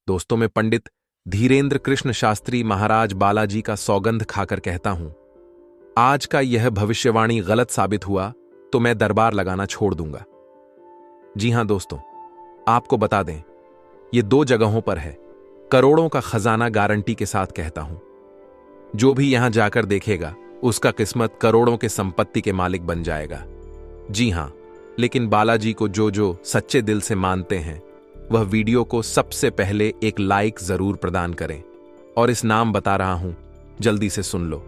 दोस्तों, मैं पंडित धीरेन्द्र कृष्ण शास्त्री महाराज बालाजी का सौगंध खाकर कहता हूं, आज का यह भविष्यवाणी गलत साबित हुआ तो मैं दरबार लगाना छोड़ दूंगा। जी हां दोस्तों, आपको बता दें, ये 2 जगहों पर है। करोड़ों का खजाना गारंटी के साथ कहता हूं। जो भी यहां जाकर देखेगा उसका किस्मत करोड़ों के संपत्ति के मालिक बन जाएगा। जी हां, लेकिन बालाजी को जो सच्चे दिल से मानते हैं वह वीडियो को सबसे पहले एक लाइक जरूर प्रदान करें। और इस नाम बता रहा हूं, जल्दी से सुन लो।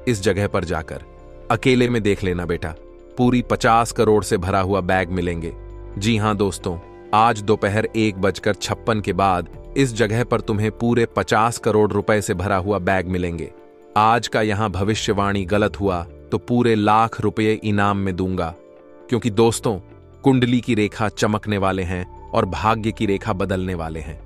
इस जगह पर जाकर अकेले में देख लेना बेटा, पूरी 50 करोड़ से भरा हुआ बैग मिलेंगे। जी हां दोस्तों, आज दोपहर 1:56 के बाद इस जगह पर तुम्हें पूरे 50 करोड़ रुपए से भरा हुआ बैग मिलेंगे। आज का यहां भविष्यवाणी गलत हुआ तो पूरे लाख रुपए इनाम में दूंगा, क्योंकि दोस्तों, कुंडली की रेखा चमकने वाले हैं और भाग्य की रेखा बदलने वाले हैं।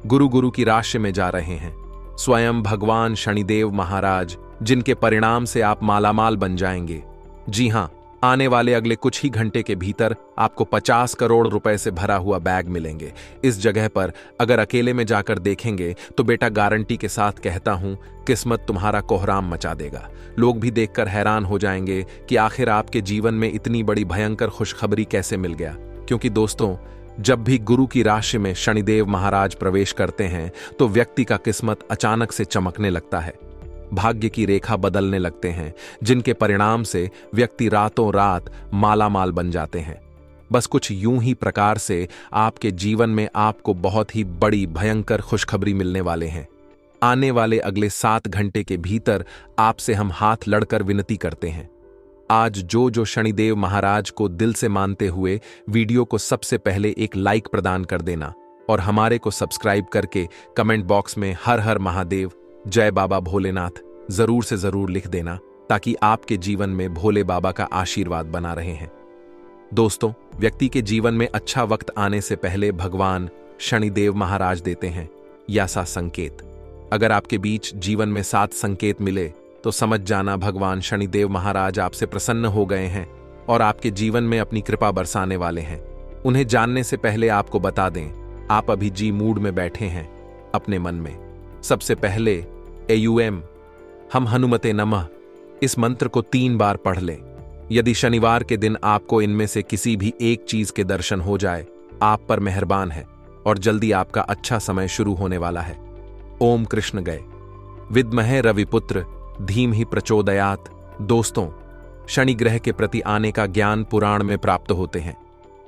गुरु की राशि में जा रहे हैं स्वयं भगवान शनिदेव महाराज, जिनके परिणाम से आप मालामाल बन जाएंगे। जी हां, आने वाले अगले कुछ ही घंटे के भीतर आपको 50 करोड़ रुपए से भरा हुआ बैग मिलेंगे। इस जगह पर अगर अकेले में जाकर देखेंगे तो बेटा गारंटी के साथ कहता हूं, किस्मत तुम्हारा कोहराम मचा देगा। लोग भी देखकर हैरान हो जाएंगे कि आखिर आपके जीवन में इतनी बड़ी भयंकर खुशखबरी कैसे मिल गया। क्योंकि दोस्तों, जब भी गुरु की राशि में शनिदेव महाराज प्रवेश करते हैं तो व्यक्ति का किस्मत अचानक से चमकने लगता है, भाग्य की रेखा बदलने लगते हैं, जिनके परिणाम से व्यक्ति रातों रात मालामाल बन जाते हैं। बस कुछ यूं ही प्रकार से आपके जीवन में आपको बहुत ही बड़ी भयंकर खुशखबरी मिलने वाले हैं। आने वाले अगले 7 घंटे के भीतर आपसे हम हाथ लड़कर विनती करते हैं। आज जो शनिदेव महाराज को दिल से मानते हुए वीडियो को सबसे पहले एक लाइक प्रदान कर देना और हमारे को सब्सक्राइब करके कमेंट बॉक्स में हर हर महादेव, जय बाबा भोलेनाथ जरूर से जरूर लिख देना, ताकि आपके जीवन में भोले बाबा का आशीर्वाद बना रहे हैं। दोस्तों, व्यक्ति के जीवन में अच्छा वक्त आने से पहले भगवान शनिदेव महाराज देते हैं या 7 संकेत। अगर आपके बीच जीवन में 7 संकेत मिले तो समझ जाना भगवान शनिदेव महाराज आपसे प्रसन्न हो गए हैं और आपके जीवन में अपनी कृपा बरसाने वाले हैं। उन्हें जानने से पहले आपको बता दें, आप अभी जी मूड में बैठे हैं अपने मन में। सबसे पहले AUM हम हनुमते नमः इस मंत्र को 3 बार पढ़ लें। यदि शनिवार के दिन आपको इनमें से किसी भी एक चीज के दर्शन हो जाए, आप पर मेहरबान है और जल्दी आपका अच्छा समय शुरू होने वाला है। ओम कृष्ण गए विद्महे रविपुत्र धीमहि प्रचोदयात। दोस्तों, शनि ग्रह के प्रति आने का ज्ञान पुराण में प्राप्त होते हैं।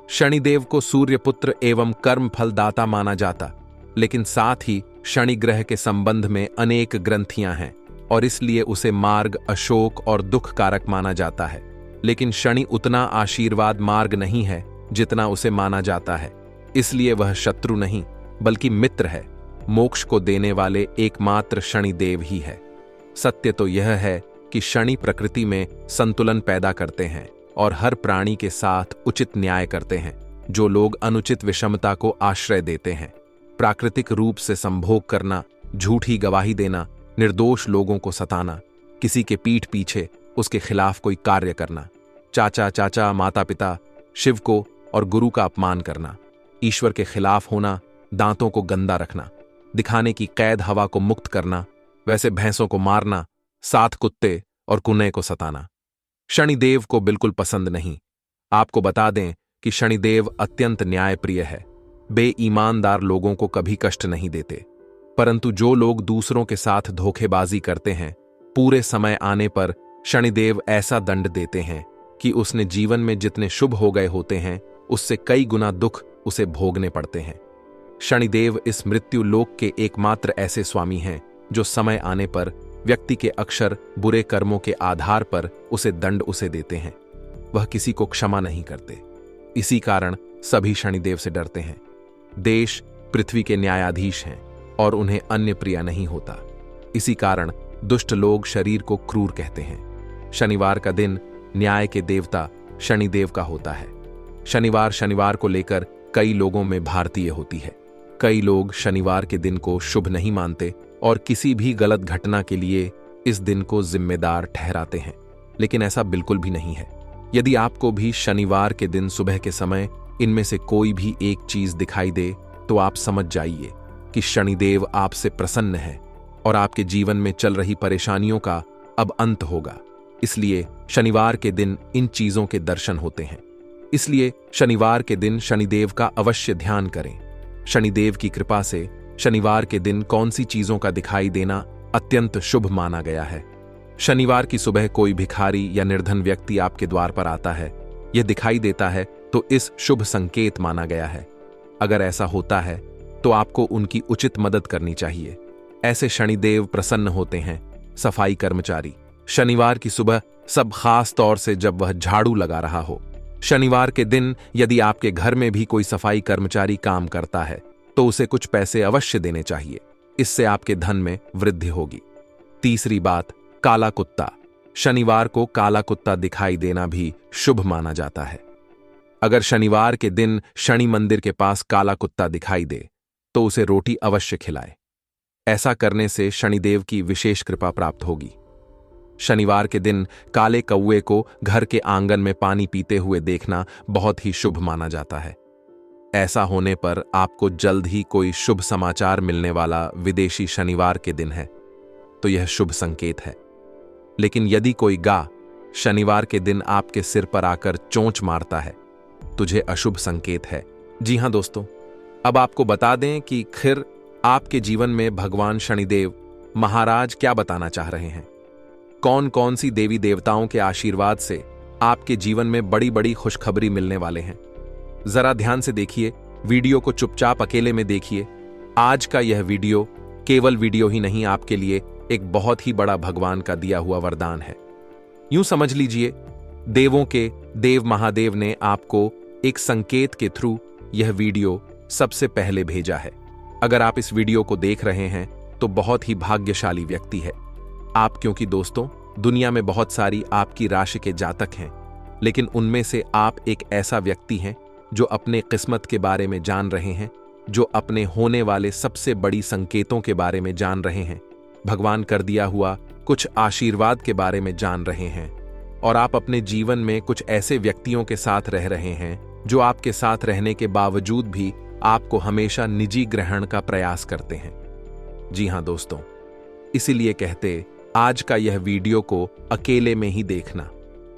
शनिदेव को सूर्य पुत्र एवं कर्म फलदाता माना जाता, लेकिन साथ ही शनि ग्रह के संबंध में अनेक ग्रंथियां हैं और इसलिए उसे मार्ग, अशोक और दुख कारक माना जाता है। लेकिन शनि उतना आशीर्वाद मार्ग नहीं है जितना उसे माना जाता है, इसलिए वह शत्रु नहीं बल्कि मित्र है। मोक्ष को देने वाले एकमात्र शनिदेव ही है। सत्य तो यह है कि शनि प्रकृति में संतुलन पैदा करते हैं और हर प्राणी के साथ उचित न्याय करते हैं। जो लोग अनुचित विषमता को आश्रय देते हैं, प्राकृतिक रूप से संभोग करना, झूठी गवाही देना, निर्दोष लोगों को सताना, किसी के पीठ पीछे उसके खिलाफ कोई कार्य करना, चाचा माता पिता, शिव को और गुरु का अपमान करना, ईश्वर के खिलाफ होना, दांतों को गंदा रखना, दिखाने की कैद हवा को मुक्त करना, वैसे भैंसों को मारना, 7 कुत्ते और कुन्ने को सताना शनिदेव को बिल्कुल पसंद नहीं। आपको बता दें कि शनिदेव अत्यंत न्यायप्रिय है, बेईमानदार लोगों को कभी कष्ट नहीं देते। परंतु जो लोग दूसरों के साथ धोखेबाजी करते हैं, पूरे समय आने पर शनिदेव ऐसा दंड देते हैं कि उसने जीवन में जितने शुभ हो गए होते हैं उससे कई गुना दुख उसे भोगने पड़ते हैं। शनिदेव इस मृत्यु लोक के एकमात्र ऐसे स्वामी हैं जो समय आने पर व्यक्ति के अक्षर बुरे कर्मों के आधार पर उसे दंड उसे देते हैं। वह किसी को क्षमा नहीं करते। इसी कारण सभी शनिदेव से डरते हैं। देश पृथ्वी के न्यायाधीश हैं और उन्हें अन्य प्रिय नहीं होता। इसी कारण दुष्ट लोग शरीर को क्रूर कहते हैं। शनिवार का दिन न्याय के देवता शनिदेव का होता है। शनिवार को लेकर कई लोगों में भारतीय होती है। कई लोग शनिवार के दिन को शुभ नहीं मानते और किसी भी गलत घटना के लिए इस दिन को जिम्मेदार ठहराते हैं, लेकिन ऐसा बिल्कुल भी नहीं है। यदि आपको भी शनिवार के दिन सुबह के समय इनमें से कोई भी एक चीज दिखाई दे तो आप समझ जाइए कि शनिदेव आपसे प्रसन्न है और आपके जीवन में चल रही परेशानियों का अब अंत होगा। इसलिए शनिवार के दिन इन चीजों के दर्शन होते हैं। इसलिए शनिवार के दिन शनिदेव का अवश्य ध्यान करें। शनिदेव की कृपा से शनिवार के दिन कौन सी चीजों का दिखाई देना अत्यंत शुभ माना गया है। शनिवार की सुबह कोई भिखारी या निर्धन व्यक्ति आपके द्वार पर आता है, यह दिखाई देता है तो इस शुभ संकेत माना गया है। अगर ऐसा होता है तो आपको उनकी उचित मदद करनी चाहिए। ऐसे शनिदेव प्रसन्न होते हैं। सफाई कर्मचारी शनिवार की सुबह, सब खास तौर से जब वह झाड़ू लगा रहा हो। शनिवार के दिन यदि आपके घर में भी कोई सफाई कर्मचारी काम करता है तो उसे कुछ पैसे अवश्य देने चाहिए। इससे आपके धन में वृद्धि होगी। तीसरी बात, काला कुत्ता। शनिवार को काला कुत्ता दिखाई देना भी शुभ माना जाता है। अगर शनिवार के दिन शनि मंदिर के पास काला कुत्ता दिखाई दे तो उसे रोटी अवश्य खिलाए। ऐसा करने से शनिदेव की विशेष कृपा प्राप्त होगी। शनिवार के दिन काले कौवे को घर के आंगन में पानी पीते हुए देखना बहुत ही शुभ माना जाता है। ऐसा होने पर आपको जल्द ही कोई शुभ समाचार मिलने वाला विदेशी शनिवार के दिन है, तो यह शुभ संकेत है। लेकिन यदि कोई गा शनिवार के दिन आपके सिर पर आकर चोंच मारता है, तुझे अशुभ संकेत है। जी हां दोस्तों, अब आपको बता दें कि खैर आपके जीवन में भगवान शनिदेव महाराज क्या बताना चाह रहे हैं। कौन कौन सी देवी देवताओं के आशीर्वाद से आपके जीवन में बड़ी बड़ी खुशखबरी मिलने वाले हैं। जरा ध्यान से देखिए, वीडियो को चुपचाप अकेले में देखिए। आज का यह वीडियो केवल वीडियो ही नहीं, आपके लिए एक बहुत ही बड़ा भगवान का दिया हुआ वरदान है। यूं समझ लीजिए, देवों के देव महादेव ने आपको एक संकेत के थ्रू यह वीडियो सबसे पहले भेजा है। अगर आप इस वीडियो को देख रहे हैं तो बहुत ही भाग्यशाली व्यक्ति है आप, क्योंकि दोस्तों दुनिया में बहुत सारी आपकी राशि के जातक हैं, लेकिन उनमें से आप एक ऐसा व्यक्ति हैं जो अपने किस्मत के बारे में जान रहे हैं, जो अपने होने वाले सबसे बड़ी संकेतों के बारे में जान रहे हैं, भगवान कर दिया हुआ कुछ आशीर्वाद के बारे में जान रहे हैं, और आप अपने जीवन में कुछ ऐसे व्यक्तियों के साथ रह रहे हैं जो आपके साथ रहने के बावजूद भी आपको हमेशा निजी ग्रहण का प्रयास करते हैं। जी हां दोस्तों, इसीलिए कहते आज का यह वीडियो को अकेले में ही देखना,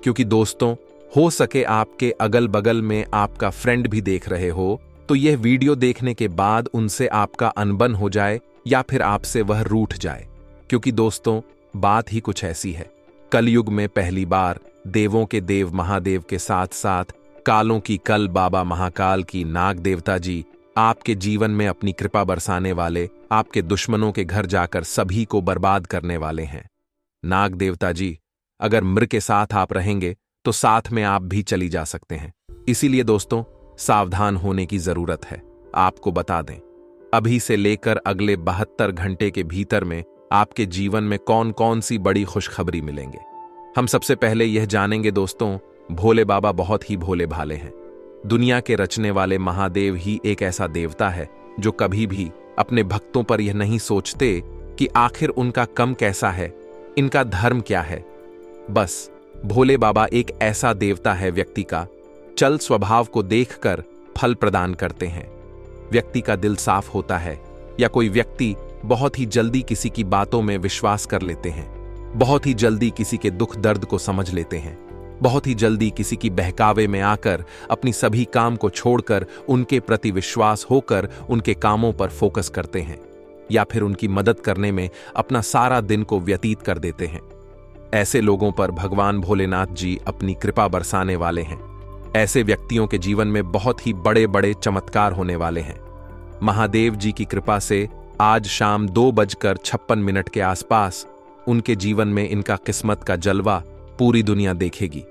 क्योंकि दोस्तों हो सके आपके अगल बगल में आपका फ्रेंड भी देख रहे हो, तो यह वीडियो देखने के बाद उनसे आपका अनबन हो जाए या फिर आपसे वह रूठ जाए। क्योंकि दोस्तों बात ही कुछ ऐसी है, कलयुग में पहली बार देवों के देव महादेव के साथ साथ कालों की कल बाबा महाकाल की नाग देवता जी आपके जीवन में अपनी कृपा बरसाने वाले, आपके दुश्मनों के घर जाकर सभी को बर्बाद करने वाले हैं। नाग देवता जी अगर मृग के साथ आप रहेंगे तो साथ में आप भी चली जा सकते हैं। इसीलिए दोस्तों सावधान होने की जरूरत है। आपको बता दें, अभी से लेकर अगले 72 घंटे के भीतर में आपके जीवन में कौन कौन सी बड़ी खुशखबरी मिलेंगे। हम सबसे पहले यह जानेंगे दोस्तों, भोले बाबा बहुत ही भोले भाले हैं। दुनिया के रचने वाले महादेव ही एक ऐसा देवता है जो कभी भी अपने भक्तों पर यह नहीं सोचते कि आखिर उनका कम कैसा है, इनका धर्म क्या है। बस भोले बाबा एक ऐसा देवता है, व्यक्ति का चल स्वभाव को देखकर फल प्रदान करते हैं। व्यक्ति का दिल साफ होता है, या कोई व्यक्ति बहुत ही जल्दी किसी की बातों में विश्वास कर लेते हैं, बहुत ही जल्दी किसी के दुख दर्द को समझ लेते हैं, बहुत ही जल्दी किसी की बहकावे में आकर अपनी सभी काम को छोड़कर उनके प्रति विश्वास होकर उनके कामों पर फोकस करते हैं, या फिर उनकी मदद करने में अपना सारा दिन को व्यतीत कर देते हैं। ऐसे लोगों पर भगवान भोलेनाथ जी अपनी कृपा बरसाने वाले हैं। ऐसे व्यक्तियों के जीवन में बहुत ही बड़े बड़े चमत्कार होने वाले हैं। महादेव जी की कृपा से आज शाम 2:56 के आसपास उनके जीवन में इनका किस्मत का जलवा पूरी दुनिया देखेगी।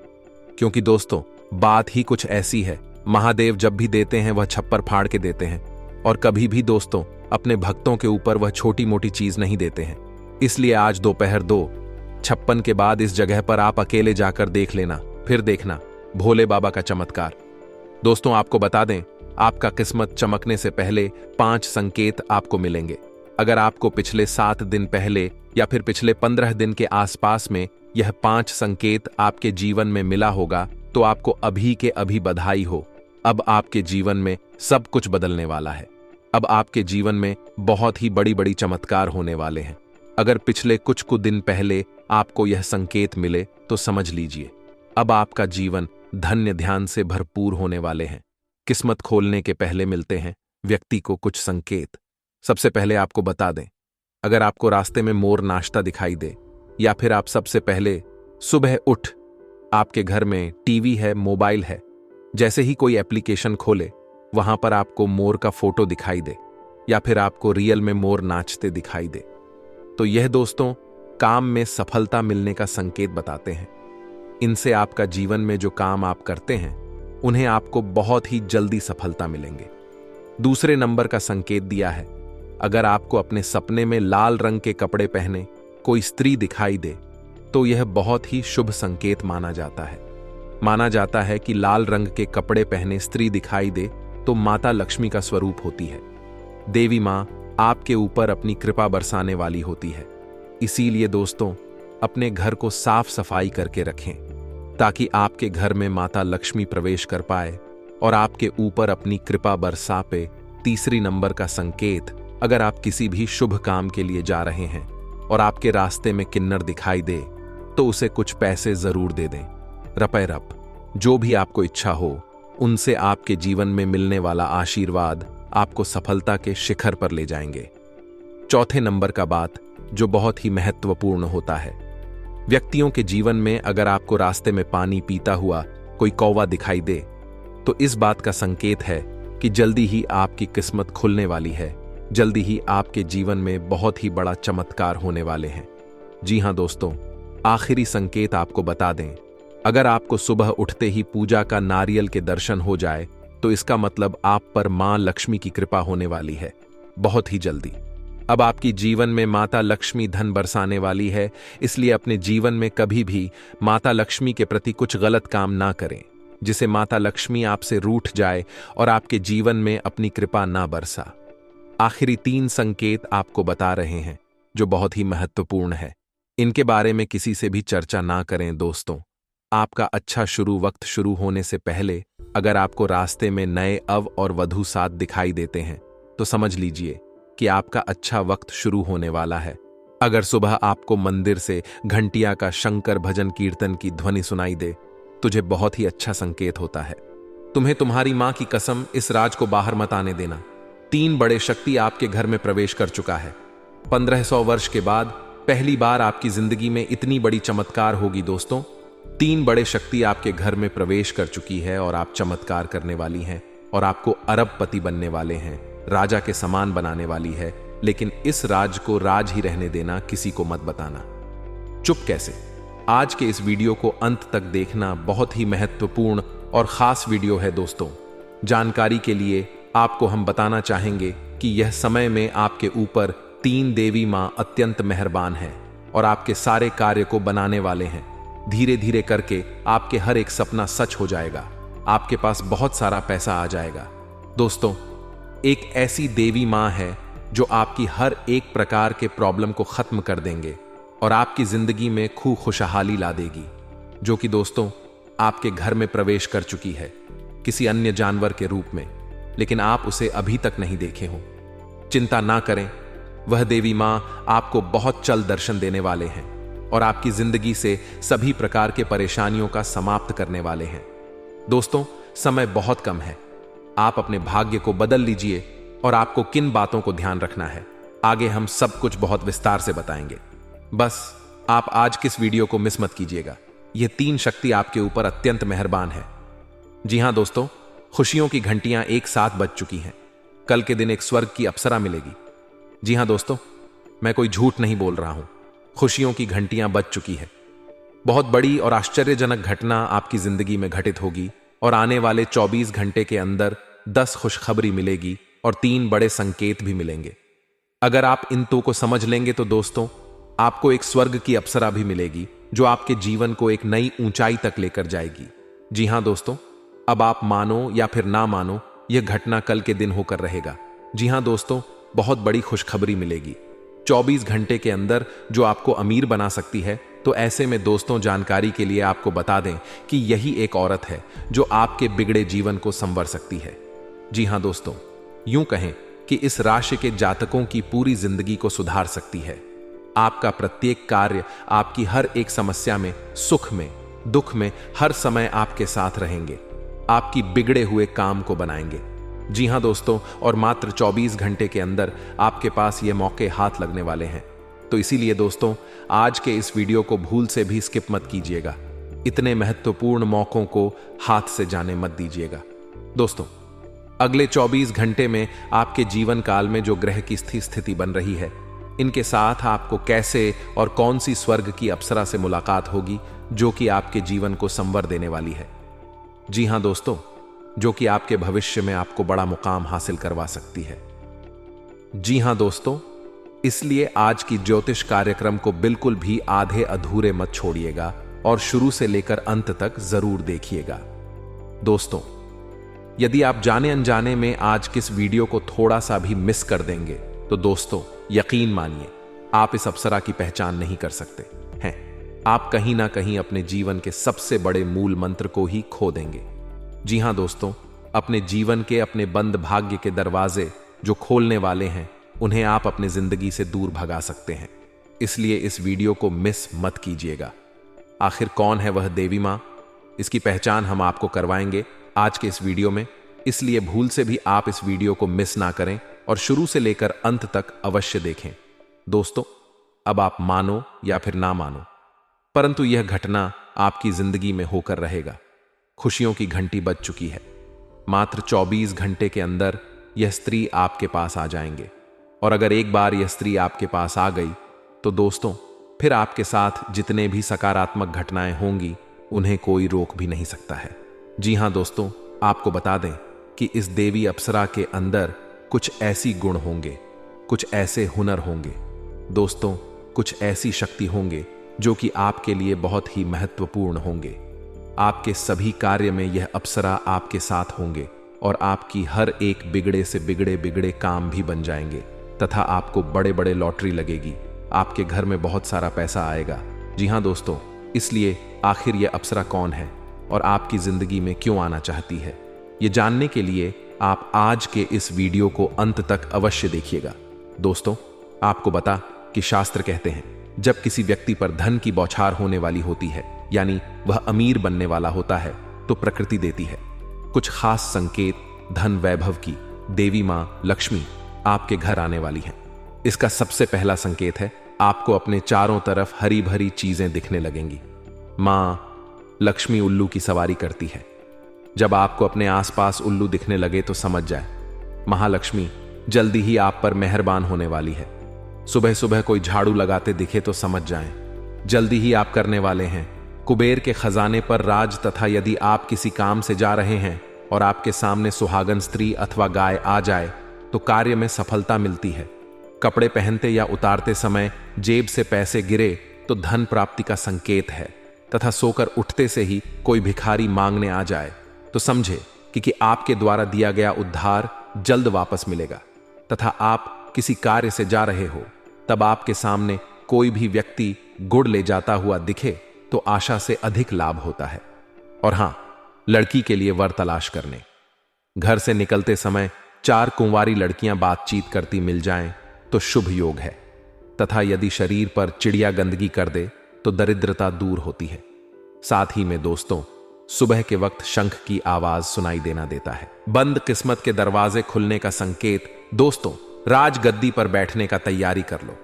क्योंकि दोस्तों बात ही कुछ ऐसी है, महादेव जब भी देते हैं वह छप्पर फाड़ के देते हैं, और कभी भी दोस्तों अपने भक्तों के ऊपर वह छोटी मोटी चीज नहीं देते हैं। इसलिए आज दोपहर 2:56 के बाद इस जगह पर आप अकेले जाकर देख लेना, फिर देखना भोले बाबा का चमत्कार। दोस्तों आपको बता दें, आपका किस्मत चमकने से पहले 5 संकेत आपको मिलेंगे। अगर आपको पिछले 7 दिन पहले या फिर पिछले 15 दिन के आसपास में यह 5 संकेत आपके जीवन में मिला होगा तो आपको अभी के अभी बधाई हो। अब आपके जीवन में सब कुछ बदलने वाला है। अब आपके जीवन में बहुत ही बड़ी बड़ी चमत्कार होने वाले हैं। अगर पिछले कुछ दिन पहले आपको यह संकेत मिले तो समझ लीजिए अब आपका जीवन धन्य ध्यान से भरपूर होने वाले हैं। किस्मत खोलने के पहले मिलते हैं व्यक्ति को कुछ संकेत। सबसे पहले आपको बता दें, अगर आपको रास्ते में मोर नाचता दिखाई दे या फिर आप सबसे पहले सुबह उठ आपके घर में टीवी है, मोबाइल है, जैसे ही कोई एप्लीकेशन खोले वहां पर आपको मोर का फोटो दिखाई दे या फिर आपको रियल में मोर नाचते दिखाई दे, तो यह दोस्तों काम में सफलता मिलने का संकेत बताते हैं। इनसे आपका जीवन में जो काम आप करते हैं उन्हें आपको बहुत ही जल्दी सफलता मिलेंगे। दूसरे नंबर का संकेत दिया है, अगर आपको अपने सपने में लाल रंग के कपड़े पहने कोई स्त्री दिखाई दे तो यह बहुत ही शुभ संकेत माना जाता है। माना जाता है कि लाल रंग के कपड़े पहने स्त्री दिखाई दे तो माता लक्ष्मी का स्वरूप होती है। देवी मां आपके ऊपर अपनी कृपा बरसाने वाली होती है। इसीलिए दोस्तों अपने घर को साफ सफाई करके रखें ताकि आपके घर में माता लक्ष्मी प्रवेश कर पाए और आपके ऊपर अपनी कृपा बरसा पे। तीसरी नंबर का संकेत, अगर आप किसी भी शुभ काम के लिए जा रहे हैं और आपके रास्ते में किन्नर दिखाई दे तो उसे कुछ पैसे जरूर दे दें। रपे रप जो भी आपको इच्छा हो उनसे आपके जीवन में मिलने वाला आशीर्वाद आपको सफलता के शिखर पर ले जाएंगे। चौथे नंबर का बात जो बहुत ही महत्वपूर्ण होता है, व्यक्तियों के जीवन में अगर आपको रास्ते में पानी पीता हुआ कोई कौवा दिखाई दे तो इस बात का संकेत है कि जल्दी ही आपकी किस्मत खुलने वाली है, जल्दी ही आपके जीवन में बहुत ही बड़ा चमत्कार होने वाले हैं। जी हां दोस्तों, आखिरी संकेत आपको बता दें, अगर आपको सुबह उठते ही पूजा का नारियल के दर्शन हो जाए तो इसका मतलब आप पर मां लक्ष्मी की कृपा होने वाली है बहुत ही जल्दी। अब आपकी जीवन में माता लक्ष्मी धन बरसाने वाली है, इसलिए अपने जीवन में कभी भी माता लक्ष्मी के प्रति कुछ गलत काम ना करें जिसे माता लक्ष्मी आपसे रूठ जाए और आपके जीवन में अपनी कृपा ना बरसा। आखिरी 3 संकेत आपको बता रहे हैं जो बहुत ही महत्वपूर्ण है। इनके बारे में किसी से भी चर्चा ना करें दोस्तों। आपका अच्छा वक्त शुरू होने से पहले अगर आपको रास्ते में नए अव और वधू साथ दिखाई देते हैं तो समझ लीजिए कि आपका अच्छा वक्त शुरू होने वाला है। अगर सुबह आपको मंदिर से घंटिया का शंकर भजन कीर्तन की ध्वनि सुनाई दे तुझे बहुत ही अच्छा संकेत होता है। तुम्हें तुम्हारी मां की कसम इस राज को बाहर मत आने देना। 3 बड़े शक्ति आपके घर में प्रवेश कर चुका है। 1500 वर्ष के बाद पहली बार आपकी जिंदगी में इतनी बड़ी चमत्कार होगी दोस्तों। 3 बड़े शक्ति आपके घर में प्रवेश कर चुकी है और आप चमत्कार करने वाली हैं और आपको अरबपति बनने वाले हैं, राजा के समान बनाने वाली है। लेकिन इस राज को राज ही रहने देना, किसी को मत बताना। चुप कैसे? आज के इस वीडियो को अंत तक देखना, बहुत ही महत्वपूर्ण और खास वीडियो है दोस्तों। जानकारी के लिए आपको हम बताना चाहेंगे कि यह समय में आपके ऊपर 3 देवी मां अत्यंत मेहरबान हैं और आपके सारे कार्य को बनाने वाले हैं। धीरे धीरे करके आपके हर एक सपना सच हो जाएगा, आपके पास बहुत सारा पैसा आ जाएगा। दोस्तों, एक ऐसी देवी मां है जो आपकी हर एक प्रकार के प्रॉब्लम को खत्म कर देंगे और आपकी जिंदगी में खूब खुशहाली ला देगी, जो कि दोस्तों आपके घर में प्रवेश कर चुकी है किसी अन्य जानवर के रूप में, लेकिन आप उसे अभी तक नहीं देखे हो। चिंता ना करें, वह देवी मां आपको बहुत जल्द दर्शन देने वाले हैं और आपकी जिंदगी से सभी प्रकार के परेशानियों का समाप्त करने वाले हैं। दोस्तों, समय बहुत कम है, आप अपने भाग्य को बदल लीजिए और आपको किन बातों को ध्यान रखना है आगे हम सब कुछ बहुत विस्तार से बताएंगे। बस आप आज किस वीडियो को मिस मत कीजिएगा। ये 3 शक्ति आपके ऊपर अत्यंत मेहरबान है। जी हां दोस्तों, खुशियों की घंटियां एक साथ बज चुकी हैं। कल के दिन एक स्वर्ग की अप्सरा मिलेगी। जी हां दोस्तों, मैं कोई झूठ नहीं बोल रहा हूं, खुशियों की घंटियां बज चुकी है। बहुत बड़ी और आश्चर्यजनक घटना आपकी जिंदगी में घटित होगी और आने वाले 24 घंटे के अंदर 10 खुशखबरी मिलेगी और 3 बड़े संकेत भी मिलेंगे। अगर आप इन 2 को समझ लेंगे तो दोस्तों आपको एक स्वर्ग की अप्सरा भी मिलेगी जो आपके जीवन को एक नई ऊंचाई तक लेकर जाएगी। जी हां दोस्तों, अब आप मानो या फिर ना मानो, यह घटना कल के दिन होकर रहेगा। जी हां दोस्तों, बहुत बड़ी खुशखबरी मिलेगी 24 घंटे के अंदर जो आपको अमीर बना सकती है। तो ऐसे में दोस्तों, जानकारी के लिए आपको बता दें कि यही एक औरत है जो आपके बिगड़े जीवन को संवर सकती है। जी हां दोस्तों, यूं कहें कि इस राशि के जातकों की पूरी जिंदगी को सुधार सकती है। आपका प्रत्येक कार्य आपकी हर एक समस्या में, सुख में, दुख में हर समय आपके साथ रहेंगे, आपकी बिगड़े हुए काम को बनाएंगे। जी हां दोस्तों, और मात्र 24 घंटे के अंदर आपके पास ये मौके हाथ लगने वाले हैं। तो इसीलिए दोस्तों, आज के इस वीडियो को भूल से भी स्किप मत कीजिएगा। इतने महत्वपूर्ण मौकों को हाथ से जाने मत दीजिएगा। दोस्तों, अगले 24 घंटे में आपके जीवन काल में जो ग्रह की स्थिति बन रही है, इनके साथ आपको कैसे और कौन सी स्वर्ग की अप्सरा से मुलाकात होगी जो कि आपके जीवन को संवर देने वाली है। जी हां दोस्तों, जो कि आपके भविष्य में आपको बड़ा मुकाम हासिल करवा सकती है। जी हां दोस्तों, इसलिए आज की ज्योतिष कार्यक्रम को बिल्कुल भी आधे अधूरे मत छोड़िएगा और शुरू से लेकर अंत तक जरूर देखिएगा। दोस्तों, यदि आप जाने अनजाने में आज किस वीडियो को थोड़ा सा भी मिस कर देंगे तो दोस्तों, यकीन मानिए आप इस अप्सरा की पहचान नहीं कर सकते हैं। आप कहीं ना कहीं अपने जीवन के सबसे बड़े मूल मंत्र को ही खो देंगे। जी हां दोस्तों, अपने जीवन के अपने बंद भाग्य के दरवाजे जो खोलने वाले हैं, उन्हें आप अपने जिंदगी से दूर भगा सकते हैं। इसलिए इस वीडियो को मिस मत कीजिएगा। आखिर कौन है वह देवी मां, इसकी पहचान हम आपको करवाएंगे आज के इस वीडियो में। इसलिए भूल से भी आप इस वीडियो को मिस ना करें और शुरू से लेकर अंत तक अवश्य देखें। दोस्तों, अब आप मानो या फिर ना मानो, परंतु यह घटना आपकी जिंदगी में होकर रहेगा। खुशियों की घंटी बज चुकी है। मात्र 24 घंटे के अंदर यह स्त्री आपके पास आ जाएंगे, और अगर एक बार यह स्त्री आपके पास आ गई तो दोस्तों, फिर आपके साथ जितने भी सकारात्मक घटनाएं होंगी उन्हें कोई रोक भी नहीं सकता है। जी हां दोस्तों, आपको बता दें कि इस देवी अप्सरा के अंदर कुछ ऐसी गुण होंगे, कुछ ऐसे हुनर होंगे दोस्तों, कुछ ऐसी शक्ति होंगे जो कि आपके लिए बहुत ही महत्वपूर्ण होंगे। आपके सभी कार्य में यह अप्सरा आपके साथ होंगे और आपकी हर एक बिगड़े से बिगड़े काम भी बन जाएंगे, तथा आपको बड़े बड़े लॉटरी लगेगी। आपके घर में बहुत सारा पैसा आएगा। जी हां दोस्तों, इसलिए आखिर यह अप्सरा कौन है और आपकी जिंदगी में क्यों आना चाहती है, ये जानने के लिए आप आज के इस वीडियो को अंत तक अवश्य देखिएगा। दोस्तों, आपको बता कि शास्त्र कहते हैं, जब किसी व्यक्ति पर धन की बौछार होने वाली होती है, यानी वह अमीर बनने वाला होता है, तो प्रकृति देती है कुछ खास संकेत धन वैभव की। देवी मां लक्ष्मी आपके घर आने वाली हैं। इसका सबसे पहला संकेत है, आपको अपने चारों तरफ हरी भरी चीजें दिखने लगेंगी। मां लक्ष्मी उल्लू की सवारी करती है। जब आपको अपने आसपास उल्लू दिखने लगे तो समझ जाए महालक्ष्मी जल्दी ही आप पर मेहरबान होने वाली है। सुबह सुबह कोई झाड़ू लगाते दिखे तो समझ जाएं, जल्दी ही आप करने वाले हैं कुबेर के खजाने पर राज। तथा यदि आप किसी काम से जा रहे हैं और आपके सामने सुहागन स्त्री अथवा गाय आ जाए तो कार्य में सफलता मिलती है। कपड़े पहनते या उतारते समय जेब से पैसे गिरे तो धन प्राप्ति का संकेत है। तथा सोकर उठते से ही कोई भिखारी मांगने आ जाए तो समझे कि आपके द्वारा दिया गया उद्धार जल्द वापस मिलेगा। तथा आप किसी कार्य से जा रहे हो, तब आपके सामने कोई भी व्यक्ति गुड़ ले जाता हुआ दिखे तो आशा से अधिक लाभ होता है। और हां, लड़की के लिए वर तलाश करने, घर से निकलते समय 4 कुंवारी लड़कियां बातचीत करती मिल जाएं तो शुभ योग है। तथा यदि शरीर पर चिड़िया गंदगी कर दे तो दरिद्रता दूर होती है। साथ ही में दोस्तों, सुबह के वक्त शंख की आवाज सुनाई देना देता है। बंद किस्मत के दरवाजे खुलने का संकेत। दोस्तों, राजगद्दी पर बैठने का तैयारी कर लो,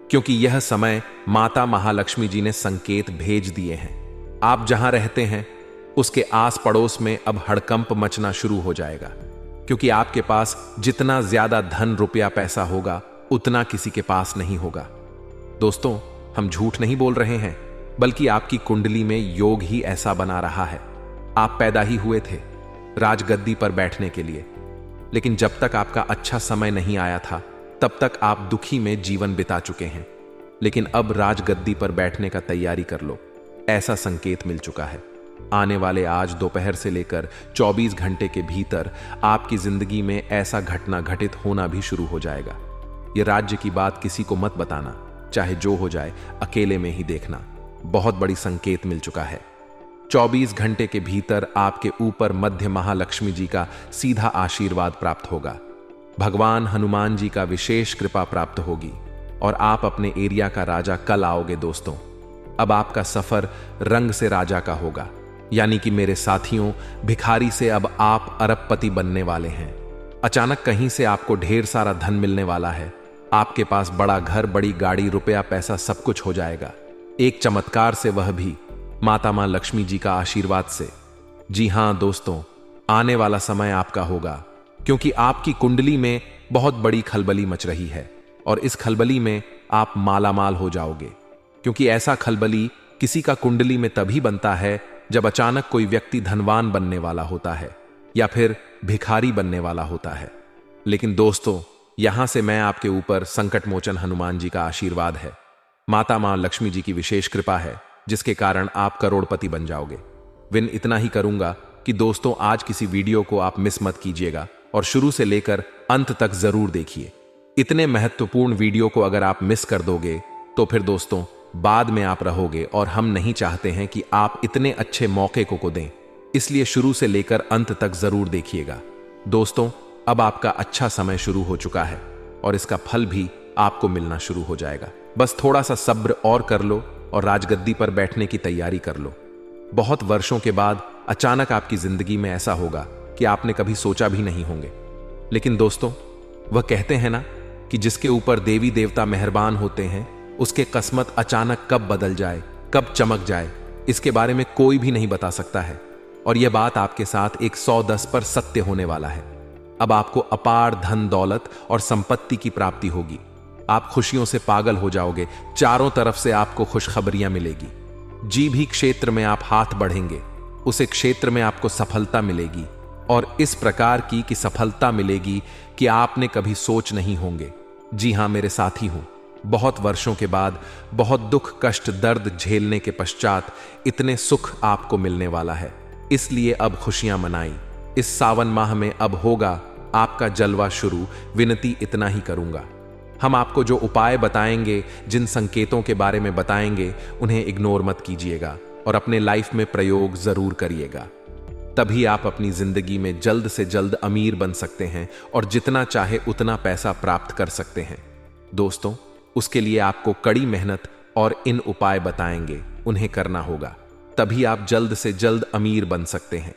क्योंकि यह समय माता महालक्ष्मी जी ने संकेत भेज दिए हैं। आप जहां रहते हैं उसके आस पड़ोस में अब हड़कंप मचना शुरू हो जाएगा, क्योंकि आपके पास जितना ज्यादा धन रुपया पैसा होगा उतना किसी के पास नहीं होगा। दोस्तों, हम झूठ नहीं बोल रहे हैं, बल्कि आपकी कुंडली में योग ही ऐसा बना रहा है। आप पैदा ही हुए थे राजगद्दी पर बैठने के लिए, लेकिन जब तक आपका अच्छा समय नहीं आया था तब तक आप दुखी में जीवन बिता चुके हैं। लेकिन अब राजगद्दी पर बैठने का तैयारी कर लो, ऐसा संकेत मिल चुका है। आने वाले आज दोपहर से लेकर 24 घंटे के भीतर आपकी जिंदगी में ऐसा घटना घटित होना भी शुरू हो जाएगा। यह राज्य की बात किसी को मत बताना, चाहे जो हो जाए अकेले में ही देखना। बहुत बड़ी संकेत मिल चुका है। 24 घंटे के भीतर आपके ऊपर मध्य महालक्ष्मी जी का सीधा आशीर्वाद प्राप्त होगा। भगवान हनुमान जी का विशेष कृपा प्राप्त होगी और आप अपने एरिया का राजा कल आओगे दोस्तों। अब आपका सफर रंग से राजा का होगा, यानी कि मेरे साथियों, भिखारी से अब आप अरबपति बनने वाले हैं। अचानक कहीं से आपको ढेर सारा धन मिलने वाला है। आपके पास बड़ा घर, बड़ी गाड़ी, रुपया पैसा सब कुछ हो जाएगा, एक चमत्कार से, वह भी माता मां लक्ष्मी जी का आशीर्वाद से। जी हां दोस्तों, आने वाला समय आपका होगा, क्योंकि आपकी कुंडली में बहुत बड़ी खलबली मच रही है और इस खलबली में आप मालामाल हो जाओगे। क्योंकि ऐसा खलबली किसी का कुंडली में तभी बनता है जब अचानक कोई व्यक्ति धनवान बनने वाला होता है या फिर भिखारी बनने वाला होता है। लेकिन दोस्तों, यहां से मैं आपके ऊपर संकट मोचन हनुमान जी का आशीर्वाद है, माता मां लक्ष्मी जी की विशेष कृपा है, जिसके कारण आप करोड़पति बन जाओगे। विन इतना ही करूंगा कि दोस्तों, आज किसी वीडियो को आप मिस मत कीजिएगा और शुरू से लेकर अंत तक जरूर देखिए। इतने महत्वपूर्ण वीडियो को अगर आप मिस कर दोगे तो फिर दोस्तों बाद में आप रहोगे, और हम नहीं चाहते हैं कि आप इतने अच्छे मौके को दें। इसलिए शुरू से लेकर अंत तक जरूर देखिएगा। दोस्तों, अब आपका अच्छा समय शुरू हो चुका है और इसका फल भी आपको मिलना शुरू हो जाएगा। बस थोड़ा सा सब्र और कर लो और राजगद्दी पर बैठने की तैयारी कर लो। बहुत वर्षों के बाद अचानक आपकी जिंदगी में ऐसा होगा कि आपने कभी सोचा भी नहीं होंगे। लेकिन दोस्तों, वह कहते हैं ना कि जिसके ऊपर देवी देवता मेहरबान होते हैं, उसके किस्मत अचानक कब बदल जाए, कब चमक जाए, इसके बारे में कोई भी नहीं बता सकता है। और यह बात आपके साथ 110 पर सत्य होने वाला है। अब आपको अपार धन दौलत और संपत्ति की प्राप्ति होगी। आप खुशियों से पागल हो जाओगे। चारों तरफ से आपको खुशखबरियां मिलेगी। जी भी क्षेत्र में आप हाथ बढ़ेंगे, उसे क्षेत्र में आपको सफलता मिलेगी, और इस प्रकार की कि सफलता मिलेगी कि आपने कभी सोच नहीं होंगे। जी हां मेरे साथी हूं, बहुत वर्षों के बाद, बहुत दुख कष्ट दर्द झेलने के पश्चात इतने सुख आपको मिलने वाला है। इसलिए अब खुशियां मनाई। इस सावन माह में अब होगा आपका जलवा शुरू। विनती इतना ही करूंगा, हम आपको जो उपाय बताएंगे, जिन संकेतों के बारे में बताएंगे, उन्हें इग्नोर मत कीजिएगा और अपने लाइफ में प्रयोग जरूर करिएगा। तभी आप अपनी जिंदगी में जल्द से जल्द अमीर बन सकते हैं और जितना चाहे उतना पैसा प्राप्त कर सकते हैं। दोस्तों, उसके लिए आपको कड़ी मेहनत और इन उपाय बताएंगे, उन्हें करना होगा, तभी आप जल्द से जल्द अमीर बन सकते हैं।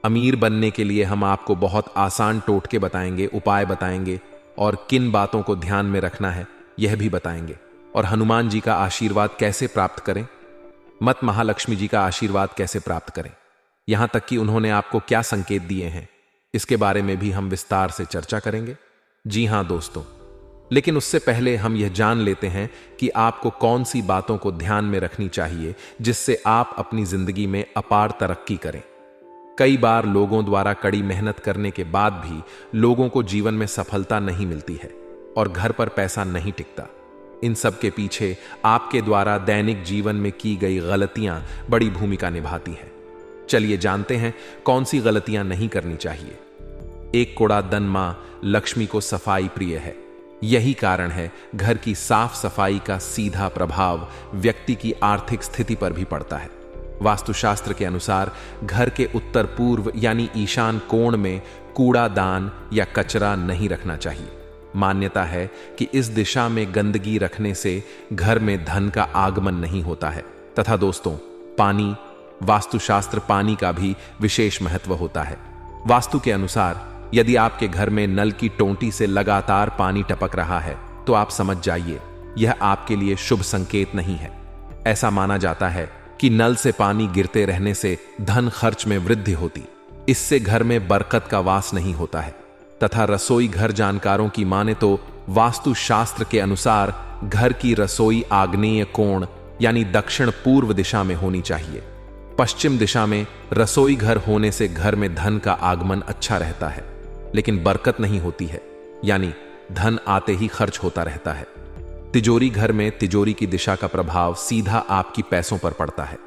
अमीर बनने के लिए हम आपको बहुत आसान टोटके बताएंगे, उपाय बताएंगे, और किन बातों को ध्यान में रखना है यह भी बताएंगे। और हनुमान जी का आशीर्वाद कैसे प्राप्त करें, मत महालक्ष्मी जी का आशीर्वाद कैसे प्राप्त करें, यहां तक कि उन्होंने आपको क्या संकेत दिए हैं, इसके बारे में भी हम विस्तार से चर्चा करेंगे। जी हां दोस्तों, लेकिन उससे पहले हम यह जान लेते हैं कि आपको कौन सी बातों को ध्यान में रखनी चाहिए जिससे आप अपनी जिंदगी में अपार तरक्की करें। कई बार लोगों द्वारा कड़ी मेहनत करने के बाद भी लोगों को जीवन में सफलता नहीं मिलती है और घर पर पैसा नहीं टिकता। इन सब के पीछे आपके द्वारा दैनिक जीवन में की गई गलतियां बड़ी भूमिका निभाती हैं। चलिए जानते हैं कौन सी गलतियां नहीं करनी चाहिए। एक कूड़ादन मां लक्ष्मी को सफाई प्रिय है। यही कारण है घर की साफ सफाई का सीधा प्रभाव व्यक्ति की आर्थिक स्थिति पर भी पड़ता है। वास्तुशास्त्र के अनुसार घर के उत्तर पूर्व यानी ईशान कोण में कूड़ादान या कचरा नहीं रखना चाहिए। मान्यता है कि इस दिशा में गंदगी रखने से घर में धन का आगमन नहीं होता है। तथा दोस्तों, पानी, वास्तुशास्त्र पानी का भी विशेष महत्व होता है। वास्तु के अनुसार यदि आपके घर में नल की टोंटी से लगातार पानी टपक रहा है तो आप समझ जाइए यह आपके लिए शुभ संकेत नहीं है। ऐसा माना जाता है कि नल से पानी गिरते रहने से धन खर्च में वृद्धि होती, इससे घर में बरकत का वास नहीं होता है। तथा रसोई घर जानकारों की माने तो वास्तु शास्त्र के अनुसार घर की रसोई आग्नेय कोण यानी दक्षिण पूर्व दिशा में होनी चाहिए। पश्चिम दिशा में रसोई घर होने से घर में धन का आगमन अच्छा रहता है, लेकिन बरकत नहीं होती है, यानी धन आते ही खर्च होता रहता है। तिजोरी घर में तिजोरी की दिशा का प्रभाव सीधा आपकी पैसों पर पड़ता है।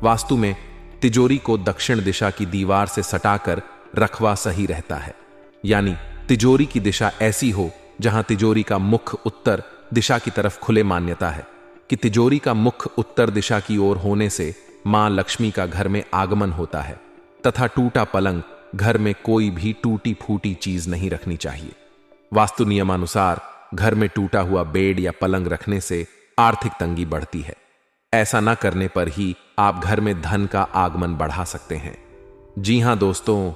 वास्तु में तिजोरी को दक्षिण दिशा की दीवार से सटाकर रखवा सही रहता है, यानी तिजोरी की दिशा ऐसी हो जहां तिजोरी का मुख उत्तर दिशा की तरफ खुले। मान्यता है कि तिजोरी का मुख उत्तर दिशा की ओर होने से मां लक्ष्मी का घर में आगमन होता है। तथा टूटा पलंग, घर में कोई भी टूटी फूटी चीज नहीं रखनी चाहिए। वास्तु नियमानुसार घर में टूटा हुआ बेड या पलंग रखने से आर्थिक तंगी बढ़ती है। ऐसा न करने पर ही आप घर में धन का आगमन बढ़ा सकते हैं। जी हां दोस्तों,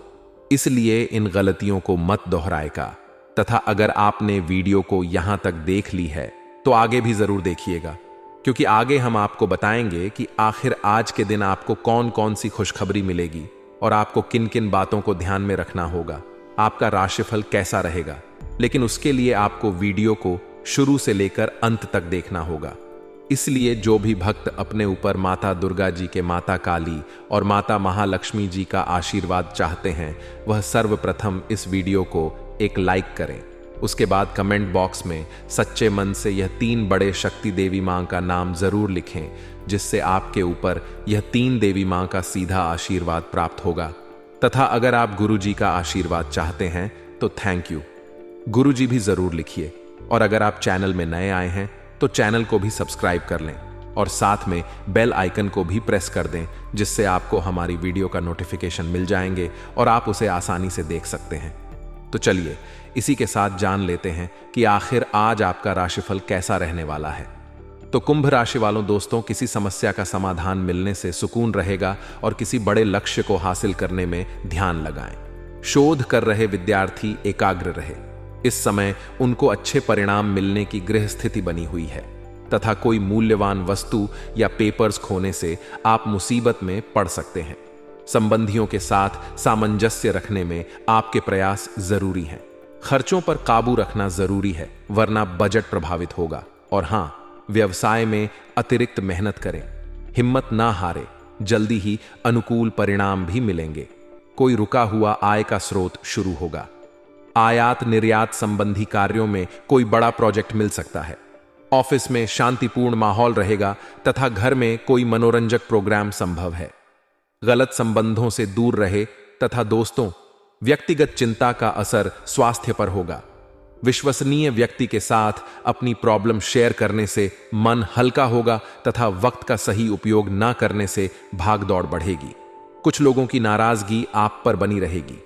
इसलिए इन गलतियों को मत दोहराएगा। तथा अगर आपने वीडियो को यहां तक देख ली है तो आगे भी जरूर देखिएगा, क्योंकि आगे हम आपको बताएंगे कि आखिर आज के दिन आपको कौन कौन सी खुशखबरी मिलेगी और आपको किन किन बातों को ध्यान में रखना होगा, आपका राशिफल कैसा रहेगा। लेकिन उसके लिए आपको वीडियो को शुरू से लेकर अंत तक देखना होगा। इसलिए जो भी भक्त अपने ऊपर माता दुर्गा जी के माता काली और माता महालक्ष्मी जी का आशीर्वाद चाहते हैं, वह सर्वप्रथम इस वीडियो को एक लाइक करें। उसके बाद कमेंट बॉक्स में सच्चे मन से यह 3 बड़े शक्ति देवी मां का नाम जरूर लिखें, जिससे आपके ऊपर यह 3 देवी मां का सीधा आशीर्वाद प्राप्त होगा। तथा अगर आप गुरु जी का आशीर्वाद चाहते हैं तो थैंक यू गुरु जी भी जरूर लिखिए। और अगर आप चैनल में नए आए हैं तो चैनल को भी सब्सक्राइब कर लें और साथ में बेल आइकन को भी प्रेस कर दें, जिससे आपको हमारी वीडियो का नोटिफिकेशन मिल जाएंगे और आप उसे आसानी से देख सकते हैं। तो चलिए इसी के साथ जान लेते हैं कि आखिर आज आपका राशिफल कैसा रहने वाला है। तो कुंभ राशि वालों दोस्तों, किसी समस्या का समाधान मिलने से सुकून रहेगा और किसी बड़े लक्ष्य को हासिल करने में ध्यान लगाएं। शोध कर रहे विद्यार्थी एकाग्र रहे। इस समय उनको अच्छे परिणाम मिलने की गृह स्थिति बनी हुई है तथा कोई मूल्यवान वस्तु या पेपर्स खोने से आप मुसीबत में पड़ सकते हैं। संबंधियों के साथ सामंजस्य रखने में आपके प्रयास जरूरी हैं। खर्चों पर काबू रखना जरूरी है, वरना बजट प्रभावित होगा। और हां, व्यवसाय में अतिरिक्त मेहनत करें, हिम्मत ना हारे, जल्दी ही अनुकूल परिणाम भी मिलेंगे। कोई रुका हुआ आय का स्रोत शुरू होगा। आयात निर्यात संबंधी कार्यों में कोई बड़ा प्रोजेक्ट मिल सकता है। ऑफिस में शांतिपूर्ण माहौल रहेगा तथा घर में कोई मनोरंजक प्रोग्राम संभव है। गलत संबंधों से दूर रहे तथा दोस्तों, व्यक्तिगत चिंता का असर स्वास्थ्य पर होगा। विश्वसनीय व्यक्ति के साथ अपनी प्रॉब्लम शेयर करने से मन हल्का होगा तथा वक्त का सही उपयोग ना करने से भागदौड़ बढ़ेगी। कुछ लोगों की नाराजगी आप पर बनी रहेगी।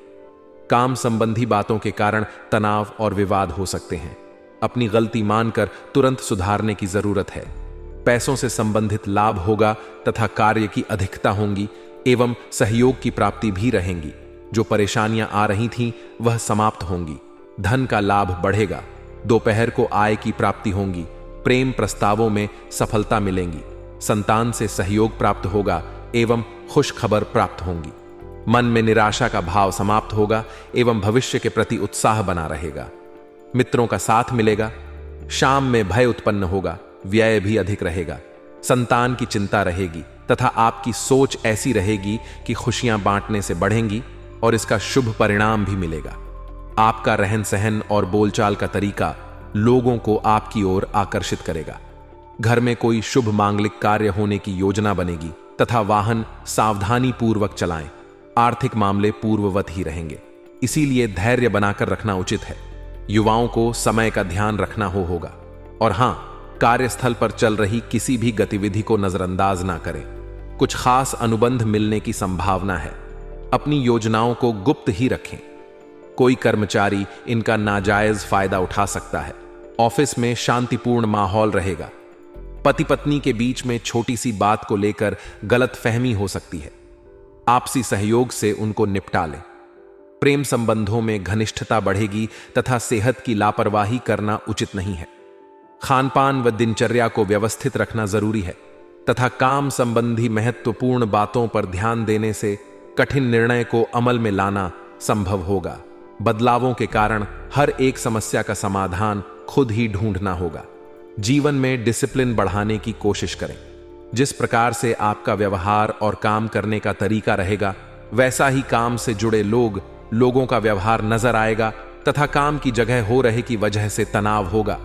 काम संबंधी बातों के कारण तनाव और विवाद हो सकते हैं। अपनी गलती मानकर तुरंत सुधारने की जरूरत है। पैसों से संबंधित लाभ होगा तथा कार्य की अधिकता होंगी एवं सहयोग की प्राप्ति भी रहेंगी। जो परेशानियां आ रही थीं वह समाप्त होंगी। धन का लाभ बढ़ेगा। दोपहर को आय की प्राप्ति होंगी। प्रेम प्रस्तावों में सफलता मिलेंगी। संतान से सहयोग प्राप्त होगा एवं खुश खबर प्राप्त होंगी। मन में निराशा का भाव समाप्त होगा एवं भविष्य के प्रति उत्साह बना रहेगा। मित्रों का साथ मिलेगा। शाम में भय उत्पन्न होगा, व्यय भी अधिक रहेगा। संतान की चिंता रहेगी तथा आपकी सोच ऐसी रहेगी कि खुशियां बांटने से बढ़ेंगी और इसका शुभ परिणाम भी मिलेगा। आपका रहन सहन और बोलचाल का तरीका लोगों को आपकी ओर आकर्षित करेगा। घर में कोई शुभ मांगलिक कार्य होने की योजना बनेगी तथा वाहन सावधानी पूर्वक चलाएं। आर्थिक मामले पूर्ववत ही रहेंगे, इसीलिए धैर्य बनाकर रखना उचित है। युवाओं को समय का ध्यान रखना होगा। और हां, कार्यस्थल पर चल रही किसी भी गतिविधि को नजरअंदाज ना करें। कुछ खास अनुबंध मिलने की संभावना है। अपनी योजनाओं को गुप्त ही रखें। कोई कर्मचारी इनका नाजायज फायदा उठा सकता है। ऑफिस में शांतिपूर्ण माहौल रहेगा। पति पत्नी के बीच में छोटी सी बात को लेकर गलतफहमी हो सकती है। आपसी सहयोग से उनको निपटा लें। प्रेम संबंधों में घनिष्ठता बढ़ेगी तथा सेहत की लापरवाही करना उचित नहीं है। खानपान व दिनचर्या को व्यवस्थित रखना जरूरी है तथा काम संबंधी महत्वपूर्ण बातों पर ध्यान देने से कठिन निर्णय को अमल में लाना संभव होगा। बदलावों के कारण हर एक समस्या का समाधान खुद ही ढूंढना होगा। जीवन में डिसिप्लिन बढ़ाने की कोशिश करें। जिस प्रकार से आपका व्यवहार और काम करने का तरीका रहेगा, वैसा ही काम से जुड़े लोगों का व्यवहार नजर आएगा तथा काम की जगह हो रहे की वजह से तनाव होगा।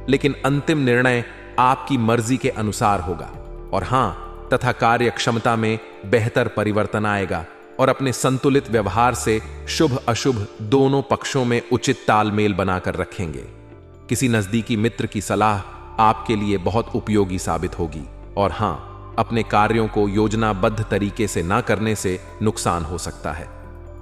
लेकिन अंतिम निर्णय आपकी मर्जी के अनुसार होगा। और हां, तथा कार्य क्षमता में बेहतर परिवर्तन आएगा और अपने संतुलित व्यवहार से शुभ अशुभ दोनों पक्षों में उचित तालमेल बनाकर रखेंगे। किसी नजदीकी मित्र की सलाह आपके लिए बहुत उपयोगी साबित होगी। और हां, अपने कार्यों को योजनाबद्ध तरीके से ना करने से नुकसान हो सकता है।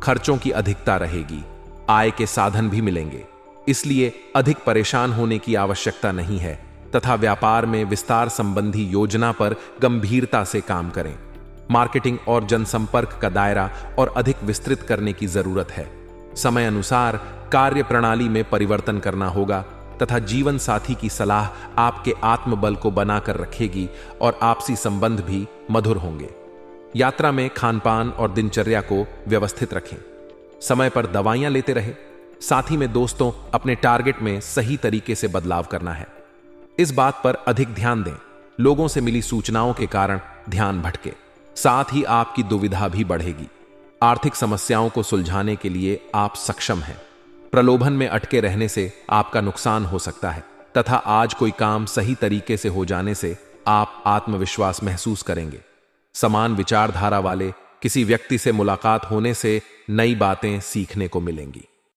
खर्चों की अधिकता रहेगी। आय के साधन भी मिलेंगे। इसलिए अधिक परेशान होने की आवश्यकता नहीं है तथा व्यापार में विस्तार संबंधी योजना पर गंभीरता से काम करें। मार्केटिंग और जनसंपर्क का दायरा और अधिक विस्तृत करने की जरूरत है। समय अनुसार कार्य प्रणाली में परिवर्तन करना होगा तथा जीवन साथी की सलाह आपके आत्मबल को बनाकर रखेगी और आपसी संबंध भी मधुर होंगे। यात्रा में खानपान और दिनचर्या को व्यवस्थित रखें। समय पर दवाइयां लेते रहें। साथ ही में दोस्तों, अपने टारगेट में सही तरीके से बदलाव करना है, इस बात पर अधिक ध्यान दें। लोगों से मिली सूचनाओं के कारण ध्यान भटके, साथ ही आपकी दुविधा भी बढ़ेगी। आर्थिक समस्याओं को सुलझाने के लिए आप सक्षम हैं। प्रलोभन में अटके रहने से आपका नुकसान हो सकता है तथा आज कोई काम सही तरीके से हो जाने से आप आत्मविश्वास महसूस करेंगे। समान विचारधारा वाले किसी व्यक्ति से मुलाकात होने से नई बातें सीखने को मिलेंगी।